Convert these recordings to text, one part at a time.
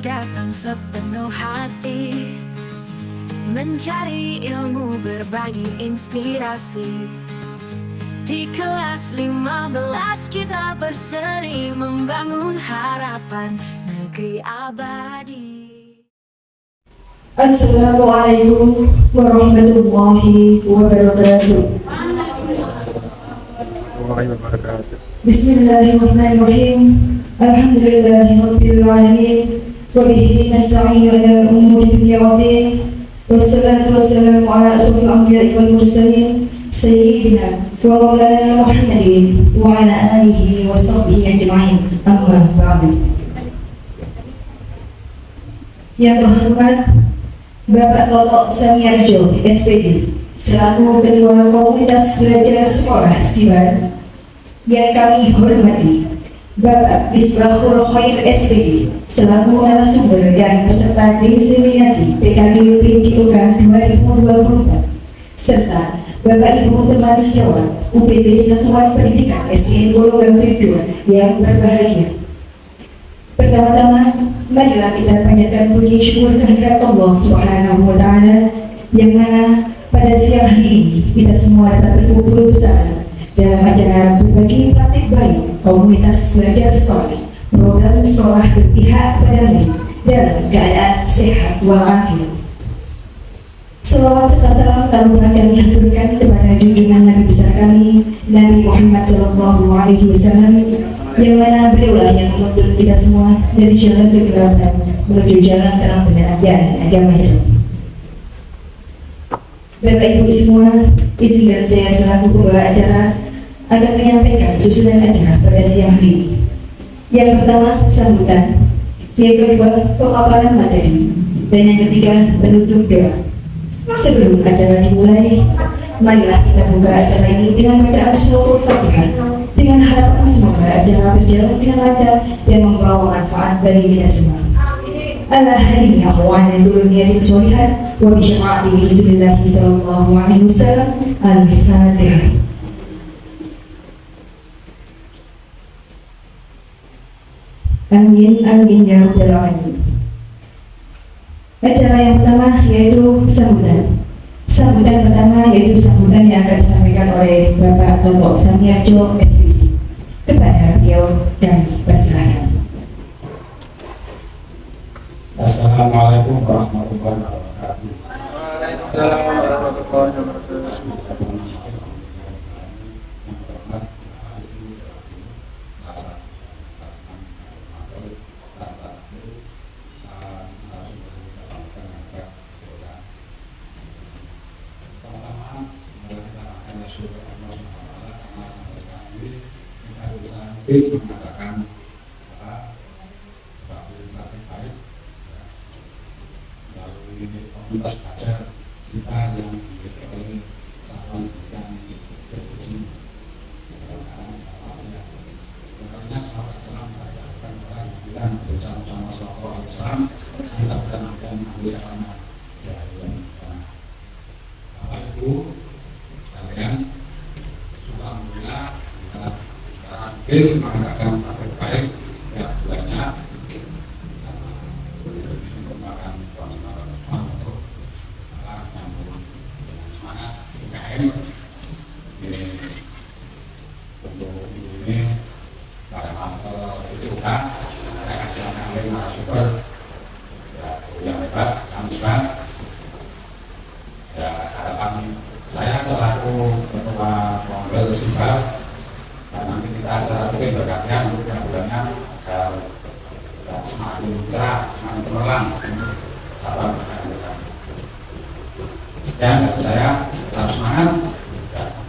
datang sepenuh hati, mencari ilmu, berbagi inspirasi. Di kelas 15 kita berseri membangun harapan negeri abadi. Assalamualaikum warahmatullahi wabarakatuh. Bismillahirrahmanirrahim. Alhamdulillahirabbil alamin. Wa bihi nasta'inu ala umuri dunya waddin. Wassalatu wassalamu ala asrofil anbiya'i wal mursalin sayyidina wa maulana Muhammadin wa ala alihi wa sahbihi ajma'in. Amma ba'du. Yang terhormat Bapak Toto Samiarjo, SPD, selaku Ketua Komunitas Belajar Sekolah Sibar. Yang kami hormati Bapak Misbahul Khair, SPD, selaku narasumber dan peserta diseminasi PKG PJOK 2024, serta Bapak Ibu teman sejawat UPT Satuan Pendidikan SDN Golongan 2 yang berbahagia. Pertama-tama, marilah kita panjatkan puji syukur kehadirat Allah Subhanahu wa Ta'ala, yang mana pada siang hari ini kita semua dapat berkumpul bersama dalam acara berbagi praktik baik komunitas belajar sekolah, program sekolah berpihak padamu dalam keadaan sehat walafiat. Salawat serta salam taruhan kami haturkan kepada junjungan Nabi besar kami, Nabi Muhammad SAW, yang mana beliaulah yang menuntun kita semua dari jalan kegelapan menuju jalan terang benar agama Islam. Bapak Ibu semua, izinkan saya selaku pembawa acara akan menyampaikan susunan acara pada siang hari ini. Yang pertama, sambutan. Yang kedua, pemaparan materi. Dan yang ketiga, penutup doa. Sebelum acara dimulai, marilah kita buka acara ini dengan bacaan suratul Fatihah, dengan harapan semoga acara berjalan dengan lancar dan membawa manfaat bagi kita semua. Allah hadini akhwana duruniyatin sholihan wa bisyafaati Rasulullah sallallahu alaihi wasallam. Al-Fatihah. Amin, amin ya rabbal alamin. Acara yang pertama yaitu sambutan. Sambutan pertama yaitu sambutan yang akan disampaikan oleh Bapak Toto Samiarjo, SPD. Kepada beliau kami persilakan. Assalamualaikum warahmatullahi wabarakatuh. Waalaikumsalam warahmatullahi wabarakatuh. Mengatakan baik, lalu ini komunitas belajar kita yang diberi saluran dan berfungsi. Sebenarnya sahabat Islam mengatakan bahwa bersama-sama sallallahu alaihi wasallam kita berkenan bersama Bapak Ibu sekalian, alhamdulillah kita sekarang mengadakan praktek baik yang banyak mengembangkan pelaksanaan untuk menyambung dengan semangat UKM. Untuk ini pada mantel juga saya akan sampaikan narasumber yang hebat, yang hebat. Ya, harapan saya selaku ketua Kongres Sibar, dan nanti kita secara rutin bergantian mudah-mudahan agar semakin cerah, semakin cemerlang sahabat bergantian. Sekian dari saya, tetap semangat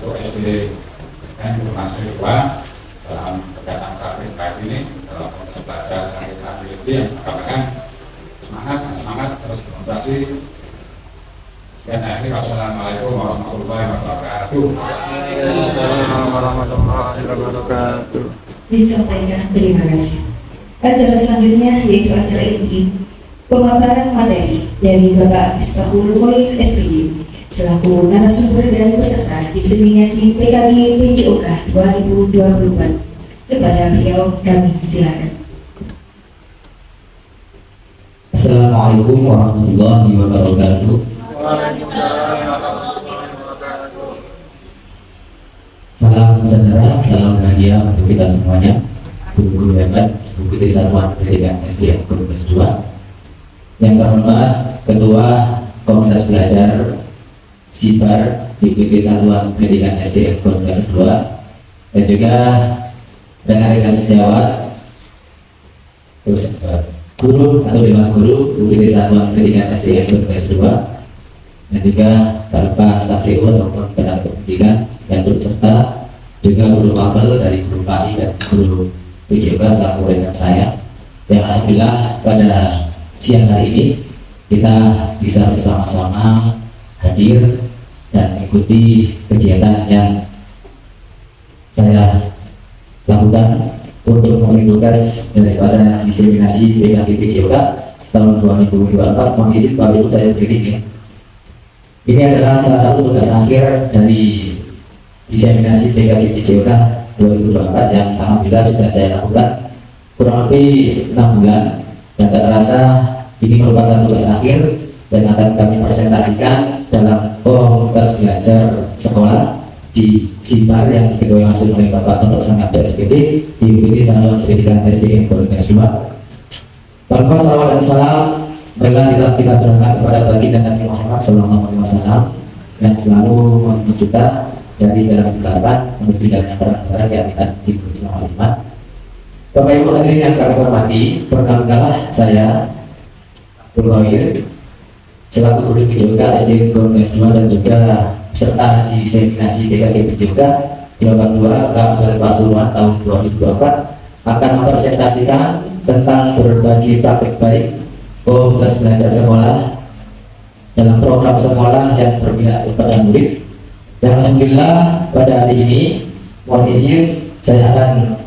untuk SPD dan Informasi 2 dalam kegiatan praktik baik ini, dalam komunitas belajar dan kreativiti yang mengatakan semangat terus bermotivasi. Sekian dari wassalamualaikum warahmatullahi wabarakatuh. Waalaikumsalam warahmatullahi wabarakatuh. Disampaikan, terima kasih. Acara selanjutnya yaitu acara inti pemaparan materi dari Bapak Misbahul Khair, SPD, selaku narasumber dan peserta diseminasi PKG PJOK 2024. Kepada beliau kami silakan. Assalamualaikum warahmatullahi wabarakatuh. Salam saudara, salam bahagia untuk kita semuanya. Guru-guru hebat, Bukit Satuan Pendidikan SD Kelas 2. Yang terhormat Ketua Komunitas Belajar Sibar di Bukit Satuan Pendidikan SD Kelas 2, dan juga rekan-rekan sejawat, terus guru atau dewan guru Bukit Satuan Pendidikan SD Kelas 2, dan juga tanpa staf DO ataupun tenaga pendidikan yang turut serta, juga guru mapel dari guru PAI dan guru PJK setelah memberikan saya. Yang alhamdulillah pada siang hari ini kita bisa bersama-sama hadir dan mengikuti kegiatan yang saya lakukan untuk memberi tugas daripada diseminasi PKG PJK tahun 2024. Mohon izin Bapak Ibu saya berdiri ini. Ini adalah salah satu tugas akhir dari diseminasi PKG PJK 2024 yang alhamdulillah sudah saya lakukan kurang lebih 6 bulan, dan tak terasa ini merupakan tugas akhir dan akan kami presentasikan dalam komunitas belajar sekolah di Sibar yang diketuai langsung oleh Bapak Tontok Sangat SPD di Bukit Satuan Pendidikan SD Kelas 2. Tanpa salawat dan salam, marilah kita curahkan kepada baginda Nabi Muhammad SAW yang selalu memimpin kita dari jalan kegelapan menuju jalan yang terang yang kita timbul selama 5. Bapak Ibu hadirin yang kami hormati, perkenalkanlah saya Abdul Khair selaku guru PJK SD Kelas 2 dan juga peserta diseminasi PKG PJK 82 Kabupaten Pasuruan tahun 2024 akan mempresentasikan tentang berbagi praktik baik komunitas belajar sekolah dalam program sekolah yang berpihak kepada murid. Dan alhamdulillah pada hari ini mohon izin saya akan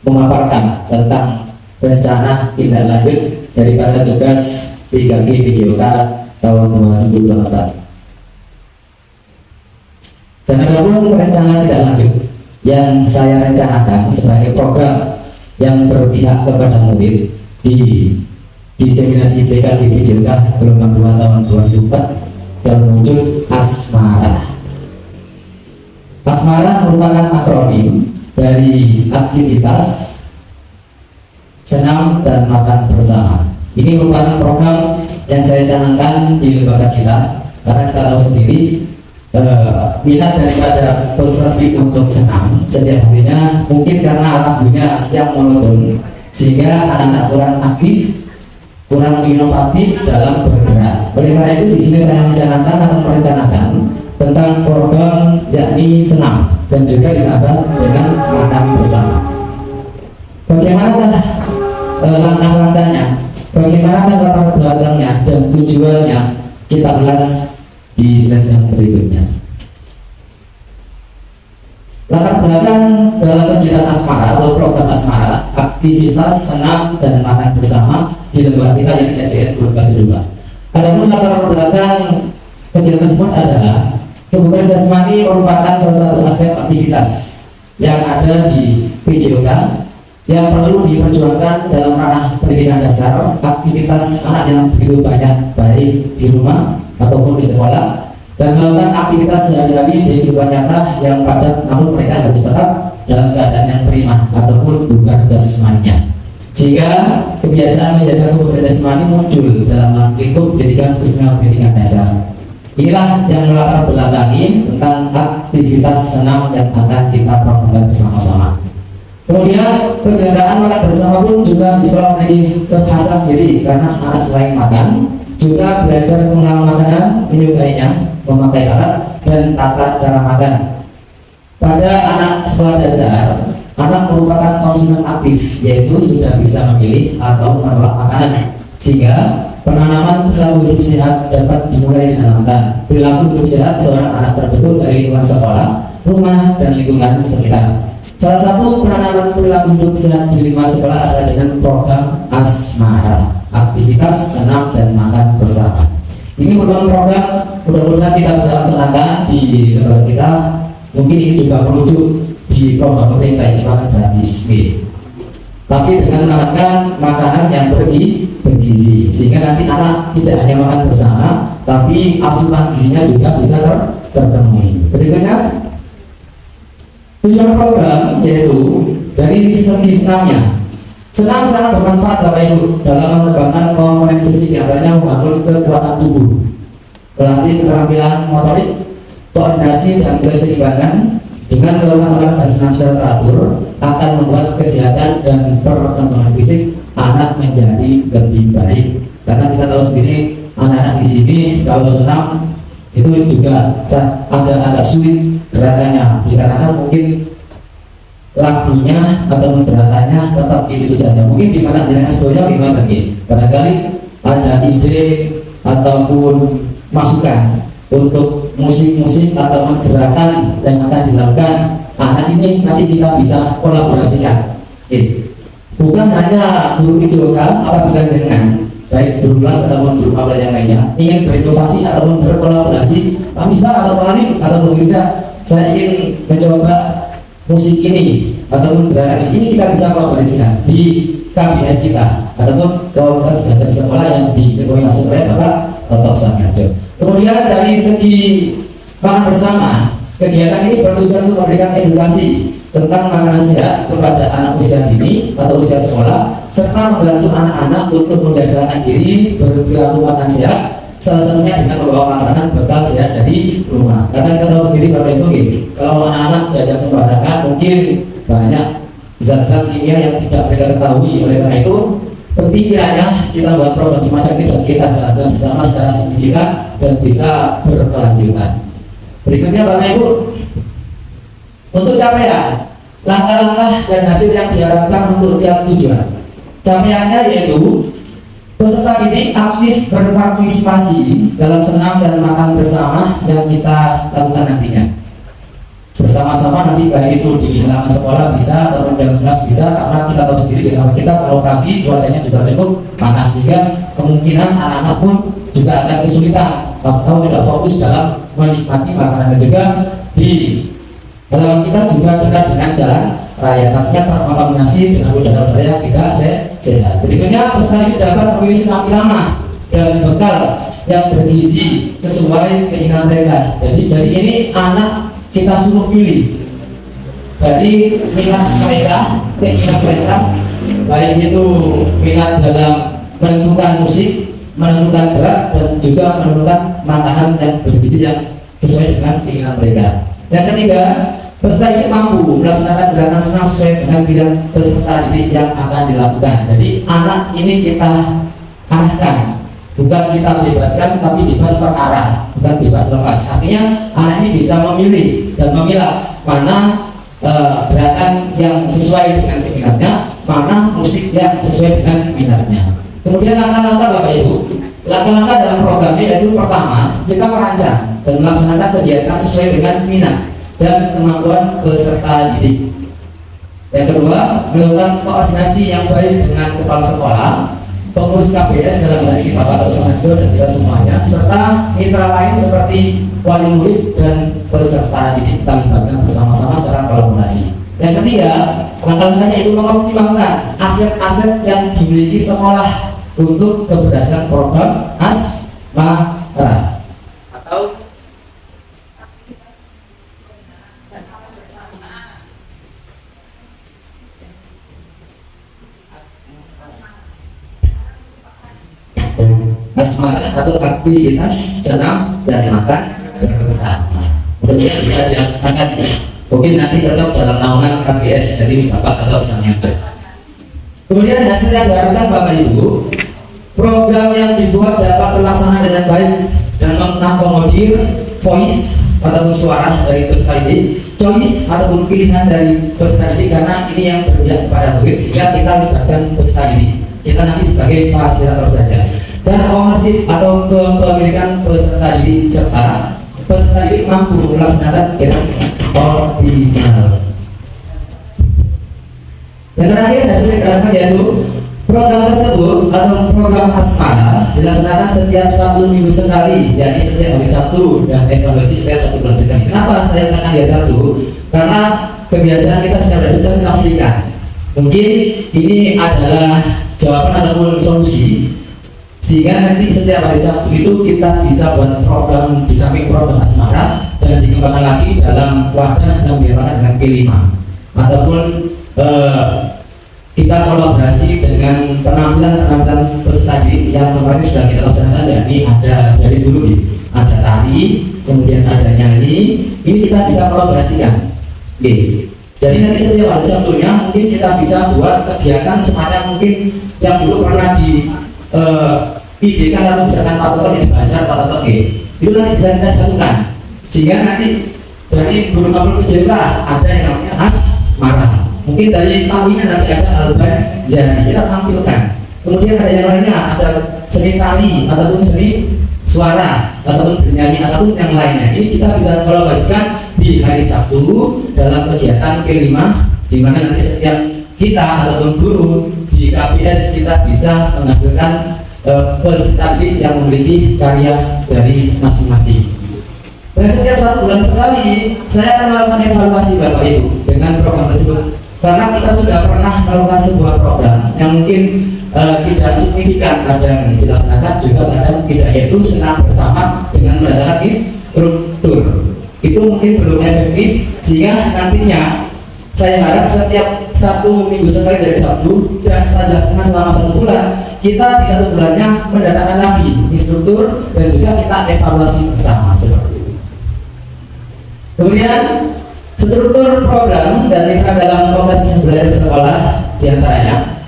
memaparkan tentang rencana tindak lanjut daripada tugas PKG PJK tahun 2024. Dan ada pun rencana tindak lanjut yang saya rencanakan sebagai program yang berpihak kepada murid di diseminasi PKG PJK gelombang 2 tahun 2004 yang berwujud asmara. Asmara merupakan akronim dari aktivitas senam dan makan bersama. Ini merupakan program yang saya canangkan di lembaga kita karena kita tahu sendiri minat daripada peserta untuk senam setiap harinya mungkin karena lagunya yang monoton sehingga anak-anak kurang aktif, kurang inovatif dalam bergerak. Oleh karena itu di sini saya merencanakan tentang program yakni senam dan juga ditambah dengan makan bersama. Bagaimana langkah-langkahnya, bagaimana latar belakangnya dan tujuannya kita ulas di slide yang berikutnya. Latar belakang dalam kegiatan asmara atau program asmara, aktivitas senam dan makan bersama di lembaga kita yang SDN Kelas 2. Adapun latar belakang kegiatan tersebut adalah kebugaran jasmani merupakan salah satu aspek aktivitas yang ada di PJK yang perlu diperjuangkan dalam ranah pendidikan dasar. Aktivitas anak yang begitu banyak baik di rumah ataupun di sekolah dan melakukan aktivitas sehari-hari di kehidupan nyata yang padat, namun mereka harus tetap dalam keadaan yang prima ataupun bugar jasmaninya, sehingga kebiasaan menjaga kebugaran jasmani muncul dalam lingkup pendidikan khususnya pendidikan dasar. Inilah yang melatar belakangi tentang aktivitas senam yang akan kita promosikan bersama-sama. Kemudian penyelenggaraan makan bersama pun juga di sekolah memiliki kekhasan sendiri karena anak selain makan juga belajar mengenal makanan, menyukainya, memakai alat dan tata cara makan. Pada anak sekolah dasar, anak merupakan konsumen aktif, yaitu sudah bisa memilih atau menolak makanan, sehingga penanaman perilaku hidup sehat dapat dimulai ditanamkan. Perilaku hidup sehat seorang anak terbentuk dari lingkungan sekolah, rumah, dan lingkungan sekitar. Salah satu penanaman perilaku hidup sehat di lingkungan sekolah adalah dengan program asmara, aktivitas senam dan makan bersama. Ini merupakan program mudah-mudahan kita bisa laksanakan di lembaga kita. Mungkin ini juga merujuk di program pemerintah ini makan gratis, tapi dengan menawarkan makanan yang bergizi sehingga nanti anak tidak hanya makan bersama, tapi asupan gizinya juga bisa terpenuhi. Berikutnya, tujuan program yaitu dari segi senamnya. Senam sangat bermanfaat Bapak Ibu dalam mengembangkan komponen fisik yang lainnya, membangun kekuatan tubuh, melatih keterampilan motorik, koordinasi dan keseimbangan. Dengan melakukan olahraga senam secara teratur akan membuat kesehatan dan perkembangan fisik anak menjadi lebih baik. Karena kita tahu sendiri anak-anak di sini kalau senam itu juga agak sulit gerakannya, dikarenakan mungkin lagunya atau gerakannya tetap itu saja. Mungkin di mana jenengan sebenarnya gimana tadi? Barangkali ada ide ataupun masukan untuk musik-musik atau gerakan yang akan dilakukan anak ini, nanti kita bisa kolaborasikan. Bukan hanya guru PJOK apabila dengan baik guru kelas ataupun guru mapel yang lainnya ingin berinovasi ataupun berkolaborasi, Pak Misbah atau Pak Alim atau Pak Mirza, saya ingin mencoba musik ini ataupun gerakan ini kita bisa kolaborasikan di KBS kita ataupun komunitas belajar sekolah yang dikoordinasi oleh Bapak Toto Samarjo. Kemudian dari segi makan bersama, kegiatan ini bertujuan untuk memberikan edukasi tentang makanan sehat kepada anak usia dini atau usia sekolah, serta membantu anak-anak untuk mendasarkan diri berperilaku makan sehat, salah satunya dengan membawa makanan bekal sehat dari rumah. Karena kita tahu sendiri Bapak Ibu, kalau anak-anak jajan sembarangan mungkin banyak zat-zat kimia yang tidak mereka ketahui. Oleh karena itu penting kiranya kita buat program semacam ini dan kita jalankan bersama secara signifikan dan bisa berkelanjutan. Berikutnya Bapak Ibu, untuk capaian, langkah-langkah dan hasil yang diharapkan untuk tiap tujuan. Capaiannya yaitu peserta didik aktif berpartisipasi dalam senam dan makan bersama yang kita lakukan nantinya. Bersama-sama nanti baik itu di halaman sekolah bisa atau di dalam kelas bisa, karena kita tahu sendiri di halaman kita kalau pagi cuacanya juga cukup panas, sehingga kemungkinan anak-anak pun juga akan kesulitan atau tidak fokus dalam menikmati makanan. Dan juga di halaman kita juga dekat dengan jalan raya, artinya terkontaminasi dengan udara yang tidak sehat. Berikutnya peserta ini dapat memilih senam irama dan bekal yang bergizi sesuai keinginan mereka. Jadi ini anak kita suruh pilih dari minat mereka, keinginan mereka, baik itu minat dalam menentukan musik, menentukan gerak, dan juga menentukan makanan yang bergizi yang sesuai dengan keinginan mereka. Yang ketiga, peserta didik mampu melaksanakan gerakan senam sesuai dengan bidang peserta didik yang akan dilakukan. Jadi anak ini kita arahkan, bukan kita bebaskan, tapi bebas terarah, bukan bebas lepas. Artinya anak ini bisa memilih dan memilah mana gerakan yang sesuai dengan keinginannya, mana musik yang sesuai dengan minatnya. Kemudian langkah-langkah Bapak Ibu, langkah-langkah dalam programnya yaitu pertama, kita merancang dan melaksanakan kegiatan sesuai dengan minat dan kemampuan peserta didik. Yang kedua, melakukan koordinasi yang baik dengan kepala sekolah, pengurus KBS dalam hal ini Bapak Toto Samarjo dan kita semuanya, serta mitra lain seperti wali murid dan peserta didik, kita libatkan bersama-sama secara kolaborasi. Yang ketiga, langkah-langkahnya itu mengoptimalkan aset-aset yang dimiliki sekolah untuk keberhasilan program Asmara atau Asmara atau aktivitas senam dan makan bersama. Kemudian bisa dilaksanakan mungkin nanti tetap dalam naungan KBS dari Bapak Toto Samarjo. Kemudian hasil yang diharapkan Bapak Ibu, program yang dibuat dapat terlaksana dengan baik dan mengakomodir voice ataupun suara dari peserta didik, choice ataupun pilihan dari peserta didik, karena ini yang berpihak kepada murid, sehingga kita libatkan peserta didik. Kita nanti sebagai fasilitator saja. Dan ownership atau kepemilikan peserta didik, serta peserta didik mampu melaksanakan kegiatan ordinal. Dan terakhir hasil yang diharapkan yaitu program tersebut atau program Asmara dilaksanakan setiap Sabtu minggu sekali, yakni setiap hari Sabtu, dan evaluasi setiap 1 bulan sekali. Kenapa saya katakan di hari Sabtu? Karena kebiasaan kita setiap hari Sabtu menafsirkan. Mungkin ini adalah jawaban ataupun solusi sehingga nanti setiap hari Sabtu itu kita bisa buat program di samping program asmara dan dikembangkan lagi dalam wadah yang dilakukan dengan P5 ataupun kita kolaborasi dengan penampilan peserta didik yang kemarin sudah kita laksanakan, yakni ada dari dulu nih, ada tari, kemudian ada nyanyi, ini kita bisa kolaborasikan. Jadi nanti setiap hari Sabtunya mungkin kita bisa buat kegiatan semacam mungkin yang dulu pernah di idekan atau misalkan Pak Toto yang bahasa Pak Toto itu nanti bisa kita satukan, sehingga nanti dari guru kapal kejuta ada yang namanya asmara, mungkin dari tawinya nanti ada alban jadi kita tampilkan, kemudian ada yang lainnya, ada seni tari ataupun seni suara ataupun bernyanyi ataupun yang lainnya. Ini kita bisa kolaborasikan di hari Sabtu dalam kegiatan P5, di mana nanti setiap kita ataupun guru di KPS kita bisa menghasilkan peserta didik yang memiliki karya dari masing-masing. Dan setiap 1 bulan sekali saya akan melakukan evaluasi Bapak Ibu dengan program tersebut, karena kita sudah pernah melakukan sebuah program yang mungkin tidak signifikan, kadang dilaksanakan juga kadang tidak, yaitu senam bersama dengan mendatangkan instruktur. Itu mungkin belum efektif, sehingga nantinya saya harap setiap 1 minggu sekali dari Sabtu dan setelah selama 1 bulan kita di 1 bulannya mendatangkan lagi instruktur dan juga kita evaluasi bersama seperti itu. Kemudian struktur program dan mitra dalam komunitas belajar sekolah diantaranya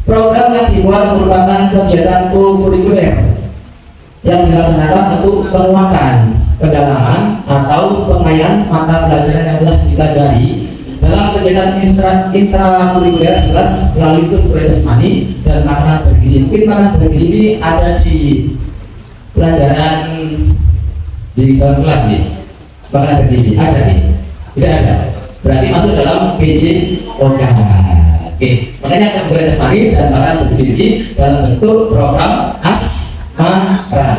program yang dibuat merupakan kegiatan kurikuler yang dilaksanakan untuk penguatan, pendalaman atau pengayaan mata pelajaran yang telah dipelajari dalam kegiatan intrakurikuler kelas melalui tutor jasmani dan makanan bergizi. Mungkin makanan bergizi ini ada di pelajaran di kelas nih. Makanan bergizi ada nih? Tidak ada. Berarti masuk dalam PJ OK. Oke, makanya tutor jasmani dan makanan bergizi dalam bentuk program asmara.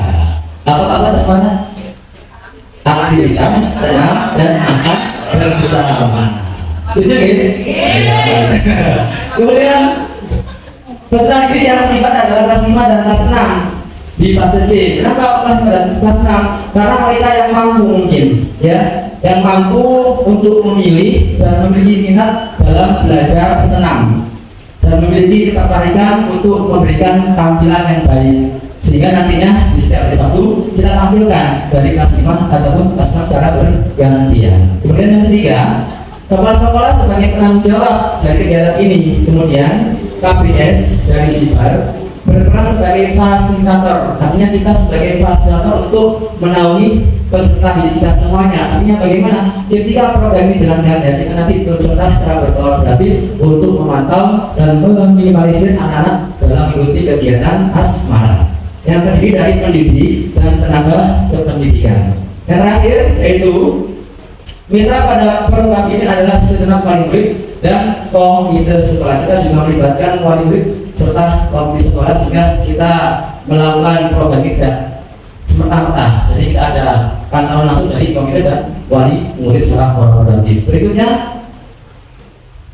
Apa asmara? Aktivitas senam dan makan bersama. Setuju ya? Kemudian peserta didik yang terlibat adalah kelas 5 dan kelas 6 di fase C. Kenapa kelas 5 dan kelas 6? Karena mereka yang mampu mungkin, ya, yang mampu untuk memilih dan memiliki minat dalam belajar senam dan memiliki ketertarikan untuk memberikan tampilan yang baik, sehingga nantinya di setiap hari Sabtu kita tampilkan dari kelas 5 ataupun kelas 6 secara bergantian. Kemudian yang ketiga, kepala sekolah sebagai penanggung jawab dari kegiatan ini. Kemudian KPS dari SIBAR berperan sebagai fasilitator. Artinya kita sebagai fasilitator untuk menaungi peserta didik kita semuanya. Artinya bagaimana ketika program ini jalankan, ya kita nanti turut serta secara berkolaboratif untuk memantau dan meminimalisir anak-anak dalam mengikuti kegiatan asmara yang terdiri dari pendidik dan tenaga kependidikan. Yang terakhir yaitu mitra pada program ini adalah segenap wali murid dan komite sekolah. Kita juga melibatkan wali murid serta komite sekolah sehingga kita melakukan program ini tidak semerta-merta. Jadi kita ada pantauan langsung dari komite dan wali murid secara kolaboratif. Berikutnya,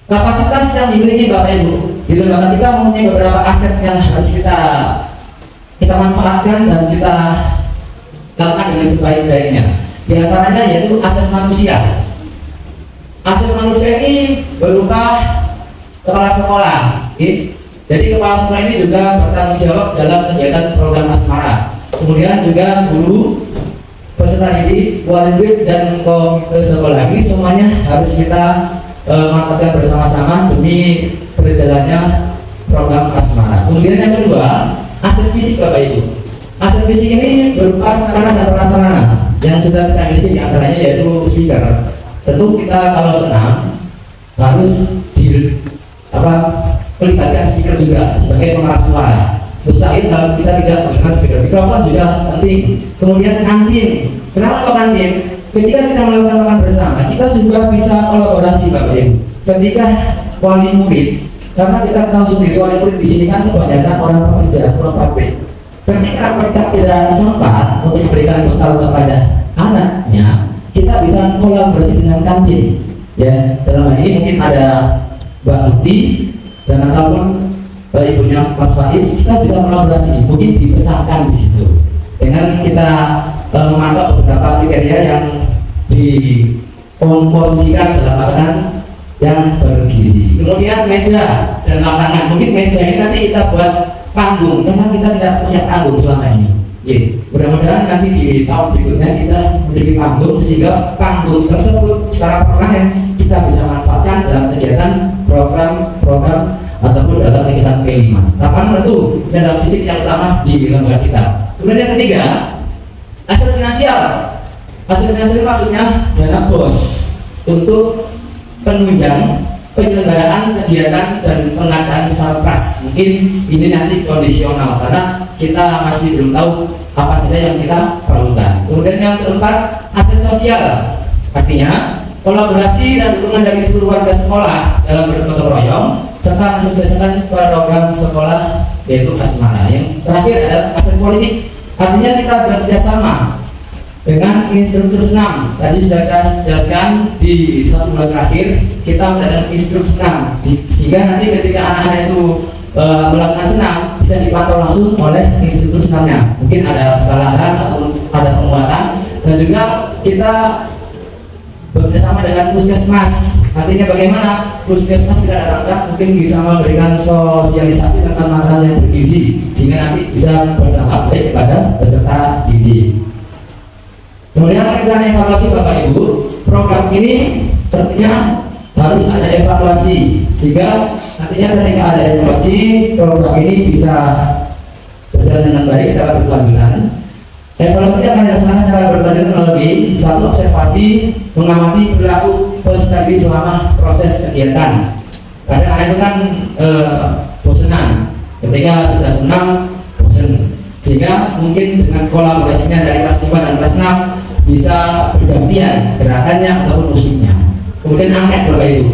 kapasitas yang dimiliki Bapak Ibu. Di lembaga kita mempunyai beberapa aset yang harus kita manfaatkan dan kita lakukan dengan sebaik-baiknya. Di antaranya yaitu aset manusia. Aset manusia ini berupa kepala sekolah. Jadi kepala sekolah ini juga bertanggung jawab dalam kegiatan program asmara. Kemudian juga guru, peserta didik, wali murid dan komite sekolah, ini semuanya harus kita mantapkan bersama-sama demi berjalannya program asmara. Kemudian yang kedua, aset fisik Bapak Ibu. Aset fisik ini berupa sarana dan prasarana yang sudah kita miliki, di antaranya yaitu speaker. Tentu kita kalau senam harus melibatkan speaker juga sebagai pengeras suara. Mustahil kalau kita tidak menggunakan speaker. Mikrofon juga penting. Kemudian kantin. Kenapa kok kantin? Ketika kita melakukan makan bersama, kita juga bisa kolaborasi Bapak Ibu. Ketika wali murid, karena kita tahu sendiri wali murid di sini kan kebanyakan orang pekerja, orang pabrik. Ketika mereka tidak sempat untuk memberikan bekal kepada anaknya, kita bisa kolaborasi dengan kantin. Ya, dalam hal ini mungkin ada Mbak Uti dan ataupun Bapak Ibunya Mas Faiz, kita bisa kolaborasi, mungkin dipesahkan di situ dengan kita memantau beberapa kriteria yang dikomposisikan dalam makanan yang bergizi. Kemudian meja dan makanan, mungkin meja ini nanti kita buat panggung karena kita tidak punya panggung selama ini. Mudah-mudahan nanti di tahun berikutnya kita memiliki panggung sehingga panggung tersebut secara permanen kita bisa manfaatkan dalam kegiatan program ataupun dalam kegiatan P5. Lapangan tentu dan fisik yang utama di lembaga kita. Kemudian yang ketiga, aset finansial. Aset finansial maksudnya dana bos untuk penunjang penyelenggaraan kegiatan dan pengadaan sarpras. Mungkin ini nanti kondisional karena kita masih belum tahu apa saja yang kita perlukan. Kemudian yang keempat, aset sosial. Artinya kolaborasi dan dukungan dari seluruh warga sekolah dalam bergotong royong serta mensukseskan program sekolah yaitu Asmara. Yang terakhir adalah aset politik. Artinya kita bekerja sama dengan instruktur senam. Tadi sudah kita jelaskan di 1 bulan terakhir kita mengadakan instruktur senam sehingga nanti ketika anak-anak itu melakukan senam bisa dipantau langsung oleh instruktur senamnya. Mungkin ada kesalahan atau ada penguatan, dan juga kita bekerjasama dengan puskesmas. Artinya bagaimana puskesmas kita datangkan mungkin bisa memberikan sosialisasi tentang makanan yang bergizi sehingga nanti bisa berdampak baik kepada peserta didik. Kemudian rencana evaluasi Bapak Ibu, program ini tentunya harus ada evaluasi sehingga nantinya ketika ada evaluasi program ini bisa berjalan dengan baik secara berkelanjutan. Evaluasi akan dilaksanakan secara berkelanjutan melalui satu observasi mengamati perilaku peserta didik selama proses kegiatan. Kadang anak itu kan bosenan ketika sudah senam bosen, sehingga mungkin dengan kolaborasinya dari kelas 5 dan kelas 6 bisa bergantian gerakannya ataupun musiknya. Kemudian angket Bapak Ibu,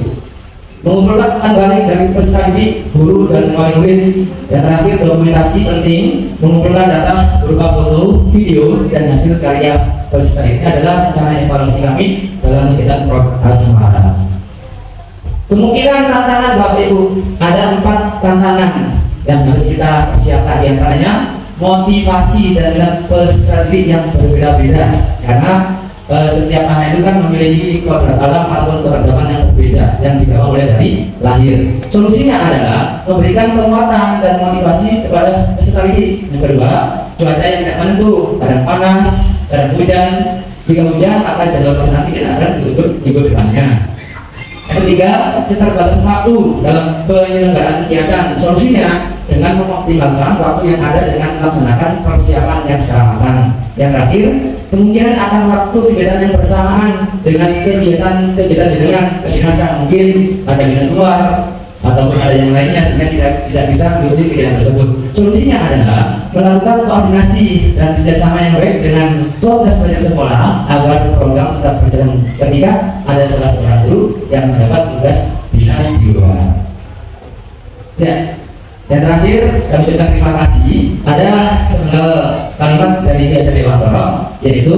mengumpulkan kembali dari peserta didik, guru dan wali murid. Yang terakhir, dokumentasi penting, mengumpulkan data berupa foto, video dan hasil karya peserta didik. Ini adalah rencana evaluasi kami dalam kegiatan program Asmara. Kemungkinan tantangan Bapak Ibu, ada 4 tantangan yang harus kita persiapkan. Di antaranya motivasi dan minat peserta didik yang berbeda-beda karena setiap anak itu kan memiliki kodrat alam ataupun keberagaman yang berbeda yang dibawa mulai dari lahir. Solusinya adalah memberikan penguatan dan motivasi kepada peserta didik. Yang kedua, cuaca yang tidak menentu, kadang panas, kadang hujan. Jika hujan, maka jadwal kelas nanti kita akan ditutup minggu depannya. Yang ketiga, keterbatasan waktu dalam penyelenggaraan kegiatan. Solusinya dengan mengoptimalkan waktu yang ada dengan melaksanakan persiapan yang secara matang. Yang terakhir, kemungkinan akan waktu kegiatan yang bersamaan dengan kegiatan dengan kedinasan. Mungkin ada dinas luar ataupun ada yang lainnya sehingga tidak bisa mengikuti kegiatan tersebut. Solusinya adalah melakukan koordinasi dan kerjasama yang baik dengan 12 banyak sekolah agar program tetap berjalan ketika ada salah seorang guru yang mendapat tugas dinas di luar. Ya. Dan terakhir, kami ucapkan terima kasih. Ada sepenggal kalimat dari Ki Dewantoro, yaitu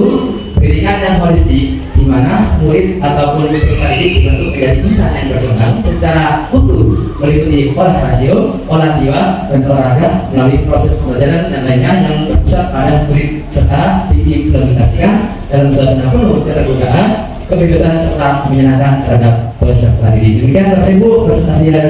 pendidikan yang holistik, di mana murid ataupun peserta didik dibentuk dari insan yang berkembang secara utuh, meliputi olah rasio, olah jiwa, dan olahraga melalui proses pembelajaran dan lainnya yang berpusat pada murid serta diimplementasikan dalam suasana penuh keterbukaan, kebebasan serta menyenangkan terhadap peserta didik. Demikian Bapak Ibu presentasi yang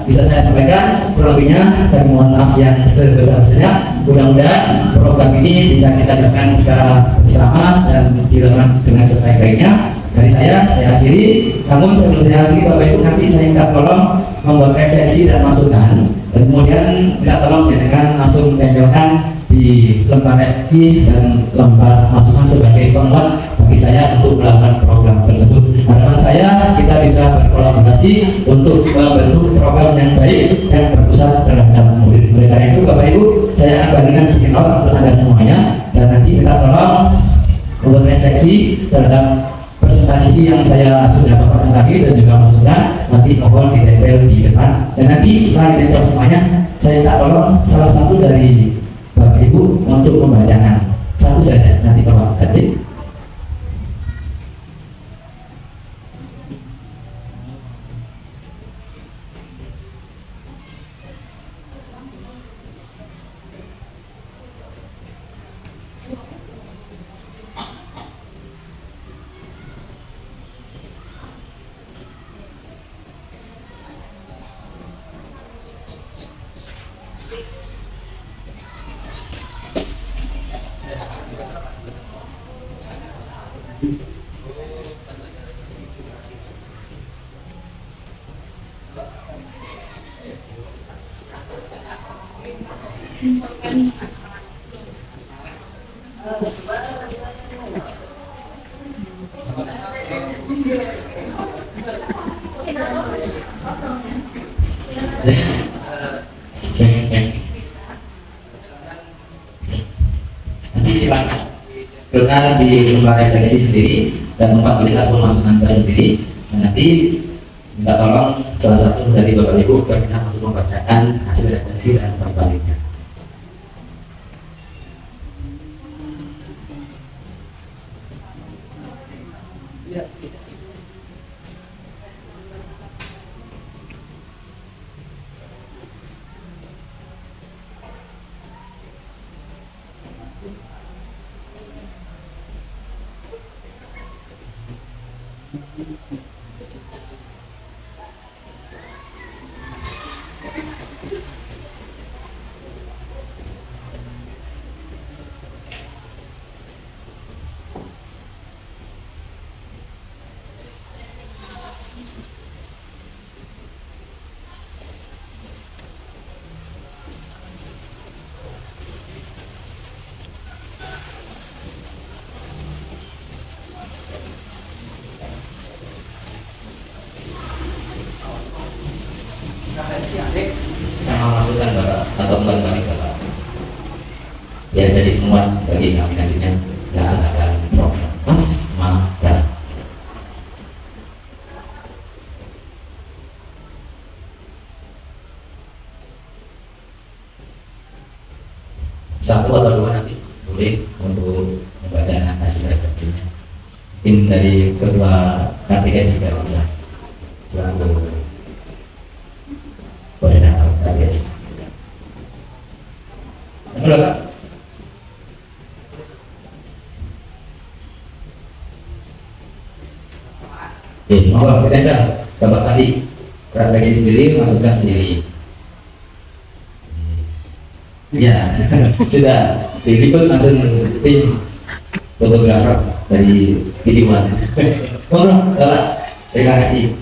bisa saya sampaikan. Kurang lebihnya dan mohon maaf yang sebesar-besarnya. Mudah-mudahan program ini bisa kita jalankan secara bersama dan dilakukan dengan sebaik-baiknya. Dari saya akhiri. Namun sebelum saya akhiri, Bapak Ibu nanti saya minta tolong membuat refleksi dan masukan, dan kemudian minta tolong dengan langsung tempelkan di lembar revisi dan lembar masukan sebagai penguat bagi saya untuk melakukan program tersebut. Harapan saya kita bisa berkolaborasi untuk membentuk program yang baik yang berpusat terhadap murid. Oleh karena itu Bapak Ibu, saya akan bagikan sedikit untuk Anda semuanya, dan nanti minta tolong membuat refleksi terhadap presentasi yang saya sudah paparkan tadi dan juga masukan. Nanti mohon ditempel di depan, dan nanti setelah ditempel semuanya saya minta tolong salah satu dari Bapak Ibu untuk membacakan satu saja, nanti kalau hadir. Nanti silakan dengan di tempat refleksi sendiri dan tempat melihat pemasukan Anda sendiri. Dan nanti minta tolong salah satu dari Bapak Ibu berkenan untuk membacakan hasil refleksi dan tempat baliknya. Sama masukan Bapak atau umpan balik Bapak ya, jadi temuan bagi kami nantinya melaksanakan program Asmara. Satu atau dua nanti boleh untuk membaca hasil refleksinya. Mungkin dari kedua KPS juga bisa. Selalu koordinator KPS. Halo Pak. Oke, monggo kita Bapak tadi refleksi sendiri, masukkan sendiri. Ya, sudah. Berikut langsung tim fotografer dari TV One. Monggo, Bapak. Terima kasih.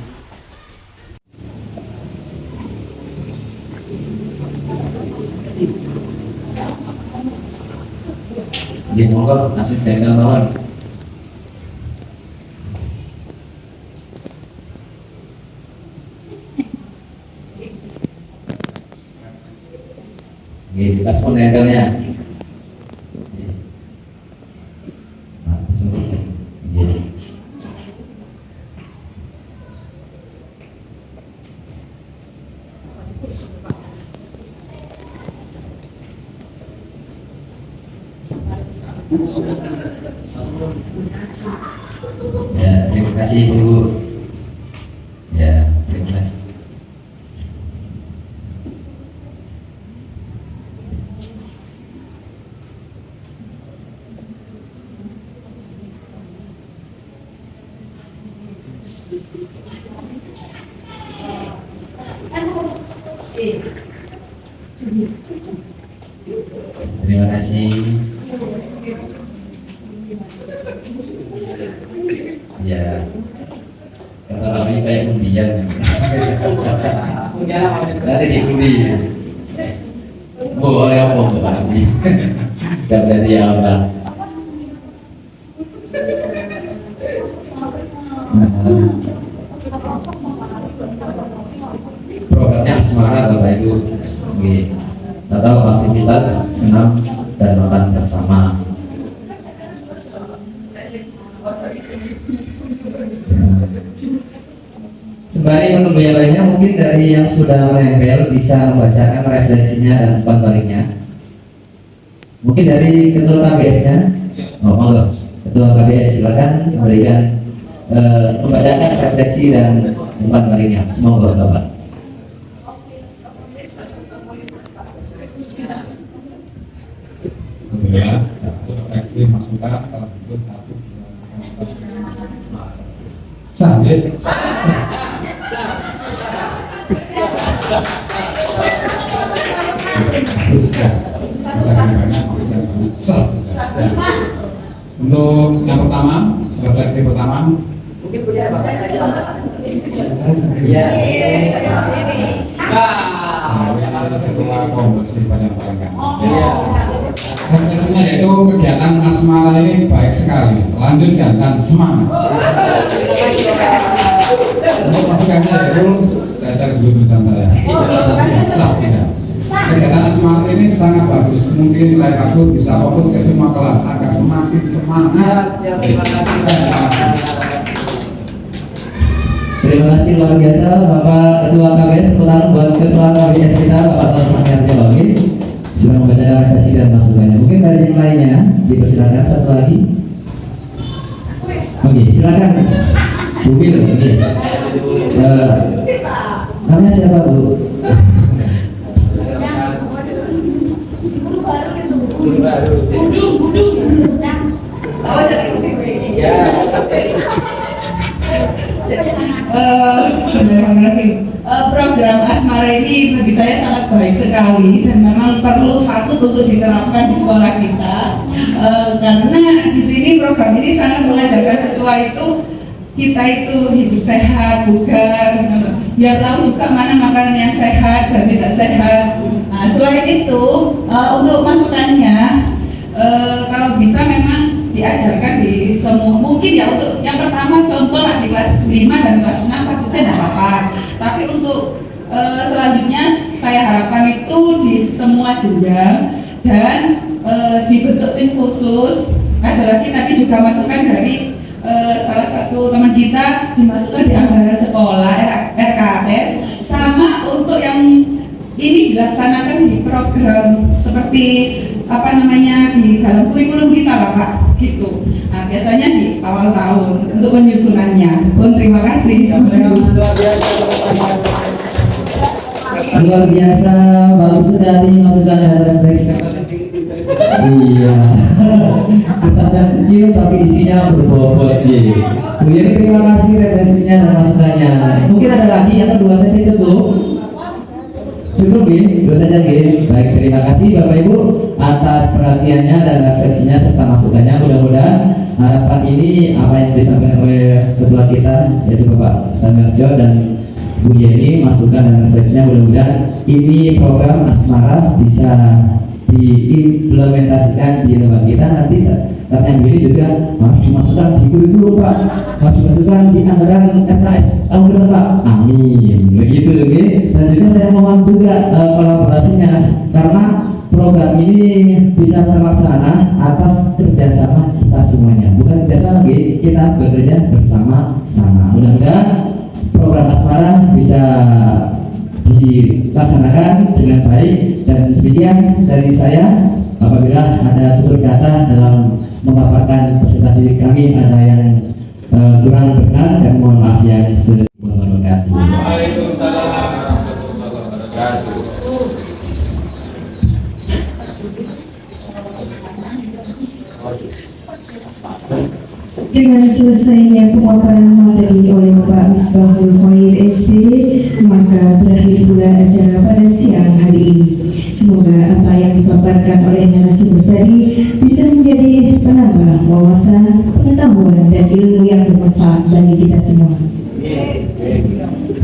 Jadi monggo langsung tempel bawah. Oke, kita semua nempelnya. Ya, terima kasih Bu. Ya, terima kasih. Terima kasih. Ya, kata kami kayak undian. Nanti diundi. Boleh apa Pak? Gak dari apa? Programnya Asmara Bapak Ibu. Atau aktivitas senam dan makan bersama. Sembari menunggu yang lainnya, mungkin dari yang sudah menempel bisa membacakan refleksinya dan umpan baliknya. Mungkin dari ketua KBS-nya, monggo, ketua KBS silakan memberikan membacakan refleksi dan umpan baliknya. Semoga Bapak. Alhamdulillah, refleksi masukan kalau begitu sambil sah. Untuk yang pertama, refleksi pertama. Mungkin punya bapak saja. Ya. Nah, Setelah konversi banyak barangkali. Refleksinya yaitu kegiatan asmara ini baik sekali. Lanjutkan dan semangat. Untuk masukannya yaitu saya tarik dulu tulisan saya. Sah tidak. Kegiatan asmara ini sangat bagus. Mungkin nilai bagus bisa fokus ke semua kelas agar semakin semangat. Terima kasih. Terima kasih luar biasa Bapak Ketua KBS. Tepuk tangan buat Ketua KBS kita Bapak Taufik Arjologi sudah membacakan refleksi dan masukannya. Mungkin dari yang lainnya dipersilakan satu lagi. Oke, silakan Bu Bil. Namanya siapa Bu? Program asmara ini bagi saya sangat baik sekali dan memang perlu patut untuk diterapkan di sekolah kita, karena di sini program ini sangat mengajarkan siswa itu kita itu hidup sehat, bugar, biar tahu juga mana makanan yang sehat dan tidak sehat. Nah, selain itu untuk masukannya, kalau bisa memang diajarkan di semua, mungkin ya untuk yang pertama contoh lah di kelas 5 dan kelas 6 pasti tidak apa-apa, tapi untuk selanjutnya saya harapkan itu di semua jenjang dan dibentuk tim khusus. Ada lagi tadi juga masukan dari salah satu teman kita dimasukkan di anggaran sekolah RKS, sama untuk yang ini dilaksanakan di program seperti apa namanya di dalam kurikulum kita Bapak gitu. Nah biasanya di awal tahun untuk penyusunannya. Pun terima kasih. Luar biasa, bagus sekali masukan dan refleksi. Iya, kertas dan kecil tapi isinya berbobot. Bu Yeni terima kasih refleksinya dan masukannya. Mungkin ada lagi atau dua saja cukup? Cukup ya, dua saja ya. Baik, terima kasih Bapak Ibu atas perhatiannya dan refleksinya serta masukannya. Mudah-mudahan harapan ini apa yang disampaikan oleh ketua kita yaitu Bapak Samarjo dan Bu Yeni, masukan dan refleksinya, mudah-mudahan ini program asmara bisa diimplementasikan di lembaga kita. Nanti katanya ini juga harus dimasukkan di kurikulum Pak, harus dimasukkan di anggaran RKS tahun depan Pak. Amin. Begitu oke. Dan juga saya mohon juga kolaborasinya karena program ini bisa terlaksana atas kerjasama kita semuanya. Bukan kerjasama, kita bekerja bersama-sama. Mudah-mudahan program asmara bisa dilaksanakan dengan baik, dan demikian dari saya. Apabila ada tutur kata dalam memaparkan presentasi kami ada yang kurang berkenan, dan mohon maaf yang sebesar-besarnya. Waalaikumsalam warahmatullahi wabarakatuh. Dengan selesainya pemaparan materi oleh Bapak Misbahul Khair SPD, maka berakhir pula acara pada siang hari ini. Semoga apa yang dipaparkan oleh narasumber tadi bisa menjadi penambah wawasan, pengetahuan, dan ilmu yang bermanfaat bagi kita semua.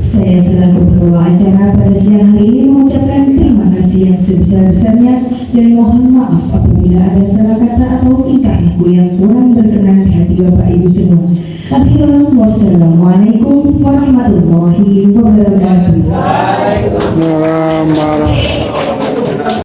Saya selaku pembawa acara pada siang hari ini mengucapkan terima kasih yang sebesar-besarnya dan mohon maaf apabila ada salah kata atau tingkah laku yang kurang berkenan di hati Bapak Ibu semua. Akhirul wassalamualaikum warahmatullahi wabarakatuh. Waalaikumsalam warahmatullahi wabarakatuh.